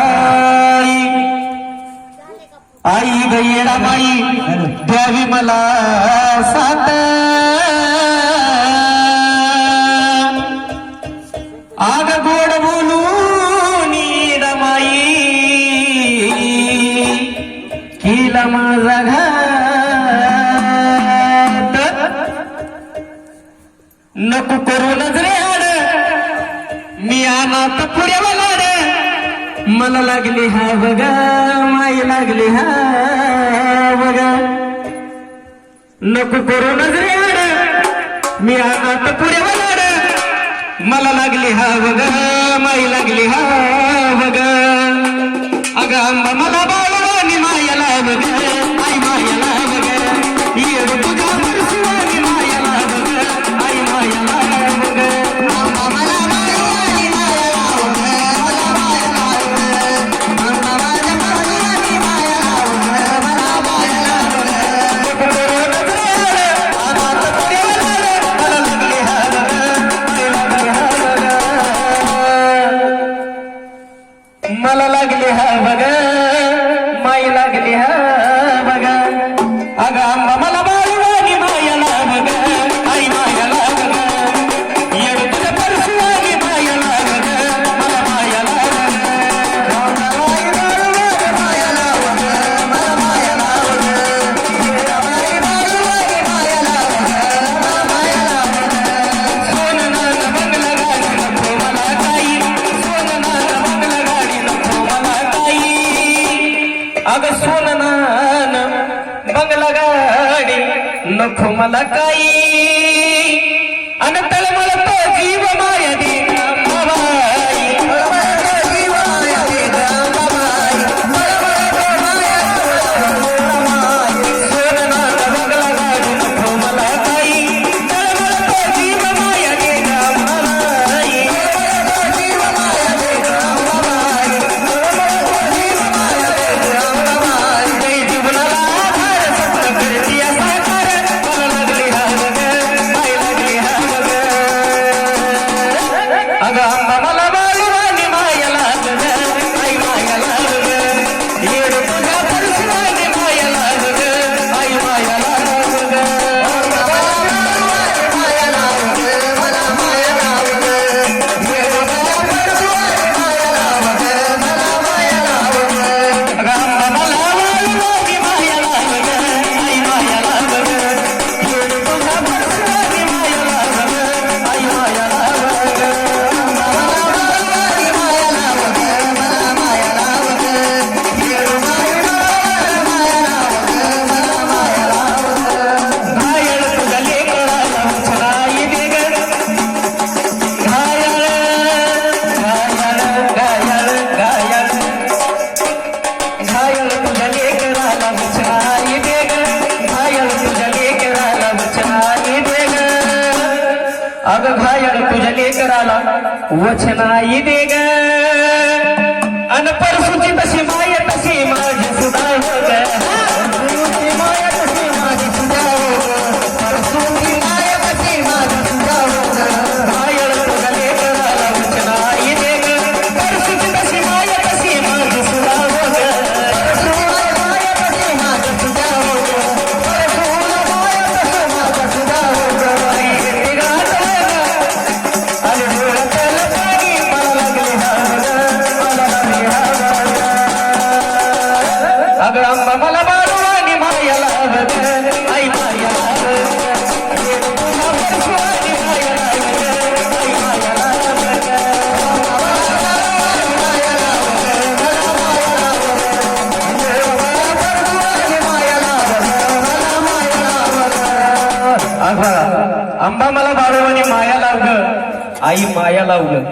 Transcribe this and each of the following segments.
येडामाई आई ग येडामाई द्यावी मला साथ आग गोड बोलून येडामाई केला माझा घात नको करू नजरे आड मी अनाथ पुढे लाड मला लागली हा बघा माई लागली हा बघा नको करू नजरे आड मी अनाथ पुढे लाड मला लागली हा बघा माई लागली हा बघा अगं आंबा मला बाळवानी मायाला बघा आई मायाला बघा येड तुझा परसवानी मायाला बघा आई मायाला बघा आंबा मला बाळवानी मायाला बघा मला मायाला बघा आंबा माझ्या बाळवानी मायाला बघा मला मायाला बघा नको करू नजरे आड अनाथ पुढे लाड मला लागली हा बघा माई लागली हा बघा मला लागली हा बघा माई लागली हा बघा अगं आंबा मला बाळवानी मायाला बघा आई मायाला बघा येड तुझ्या परसवानी मायाला बघा मला मायाला बघा आई बाळवानी मायाला बघा मला मायाला बघा आई बाळवानी मायाला बघा मला मायाला बघा सोनं नाग बंगला गाडी नको मला काही सोनं नाग बंगला गाडी नको मला काही अगं सोनं नान बंगला गाडी नको मला काही अन तळमळ तो जीव माया दे बाबाई तळमळ तो जीव माया दे बाबाई तळमळ तो माया बाबाई सोनं नान बंगला गाडी नको मला काही तळमळ तो जीव माया दे बाबाई तळमळ तो जीव माया दे बाबाई तळमळ तो जीव माया दे बाबाई जय जीवनाला आधार सत्य करती साकार मला लागली हा बघा आई लागली हा बघा अगं आंबा मला बाळवानी मायाला बघा आई मायाला बघा येड तुझ्या परसवानी मायाला बघा आई मायाला बघा मायाला बघा मला मायाला बघा येड तुझ्या परसवानी मायाला बघा मला मायाला बघा अगं आंबा मला बाळवानी मायाला बघा आई मायाला बघा येड तुझ्या परसवानी मायाला बघा आई मायाला बघा आंबा मला बाळवानी मायाला बघा मला मायाला बघा येड मायाला मायाला बघा मला मायाला बघा घायल तुझ्या लेकराला उचलाई दे ग घायल घायल घायल घायल घायल तुझ्या लेकराला उचलाई दे ग घायल तुझ्या लेकराला उचलाई दे ग अगं घायल तुझ्या लेकराला वचनाई दे ग अन परसूची तशी माय तशी माझी सुद्धा हो ग परसूची माय तशी माझी सुद्धा हो ग परसूची माय तशी माझी सुद्धा हो ग घायल तुझ्या लेकराला वचनाई दे ग परसूची तशी माय तशी माझी सुद्धा हो ग परसूची माय तशी माझी सुद्धा हो ग परसूची माय तशी माझी सुद्धा हो ग आई गात आणि डोळ्यातलं पाणी मला लागली हा बघा मला लागली हा बघा अगं आंबा मला बाळवानी मायाला बघा आई मायाला बघा येड तुझ्या परसवानी मायाला बघा आई मायाला बघा मायाला बघा मला मायाला बघा येड तुझ्या परसवानी मायाला बघा मला मायाला बघा अगं आंबा मला बाळवानी माया लावलं आई माया लावलं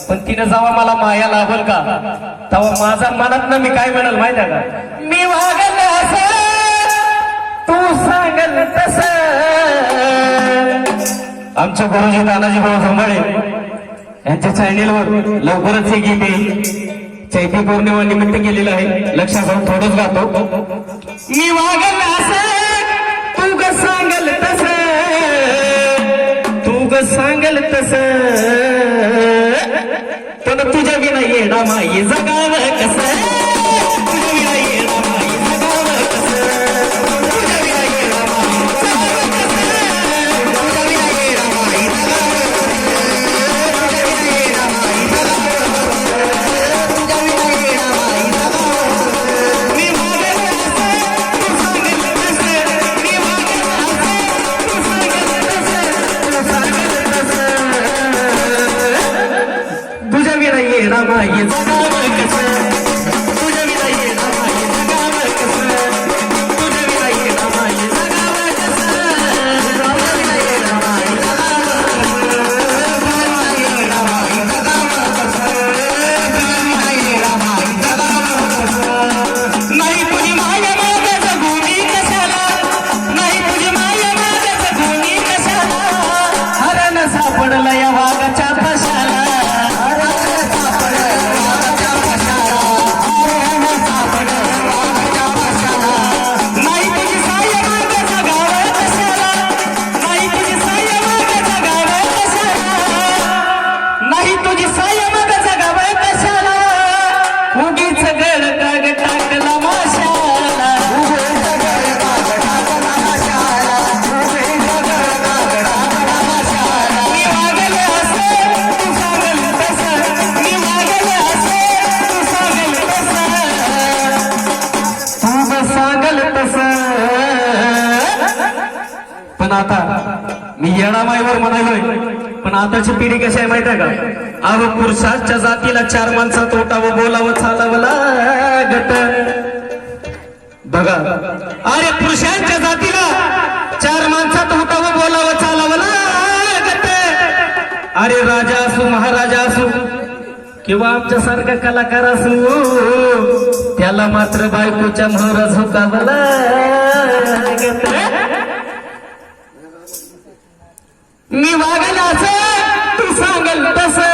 पण तिनं जेव्हा मला माया लावल का तेव्हा माझा मनात मी काय म्हणाल माहिती आहे का मी वागल असं तू सांगल तस आमच्या गुरुजी तानाजी भाऊ संभाळे यांच्या चॅनेलवर लवकरच हे गीत येईल चैती पौर्णिमा निमित्त केलेलं आहे लक्षात घेऊन थोडंच गातो मी वागल असं तू ग सांगल तस तू ग सांगल तस पण पण तुझ्या विना येडा माई जगाव कसं तुझ्या विना येडा माई जगाव कसं तुझ्या विना येडा माई जगाव कसं तुझ्या विना येडा माई जगाव तुझ्या विना येडा माई जगाव तुझ्या विना येडा माई जगाव मी मागेल असं तू सांगेल तसं मी मागेल असं तू सांगेल तसं तू सांगेल तसं तुझ्या विना येडा माई जगाव कसं तुझ्या विना येडा माई जगाव कसं तुझ्या विना येडा माई जगाव कसं तुझ्या विना येडा माई जगाव नाही तुझी माया माझ्याचं गुणी कशाला नाही तुझी माया माझ्याचं गुणी कशाला हरण सापडलं या वाघाच्या फशाला नाही तुझी साय माझ्याचं गाव कशाला नाही तुझी साय माझ्याचं गाव कशाला नाही तुझी साय माझ्याचं गाव कशाला उगीच गड काग टाकला माशाला मी वागले असे तू सांगल तसं मी वागले असे तू सांगल तसं तू सांगल तसं पण आता मी येणामाईवर म्हणालोय पण आताची पिढी कशी आहे माहिती आहे का अहो पुरुषाच्या जातीला चार माणसात ओटावं बोलावं चालावं लागत बघा अरे पुरुषांच्या जातीला चार माणसात उठावं बोलावं चालावं लागत अरे राजा असू महाराजा असू किंवा आमच्यासारखा कलाकार असू त्याला मात्र बायकोच्या मोहरा झोकावं लागत मी वागल असं तू सांगल तसं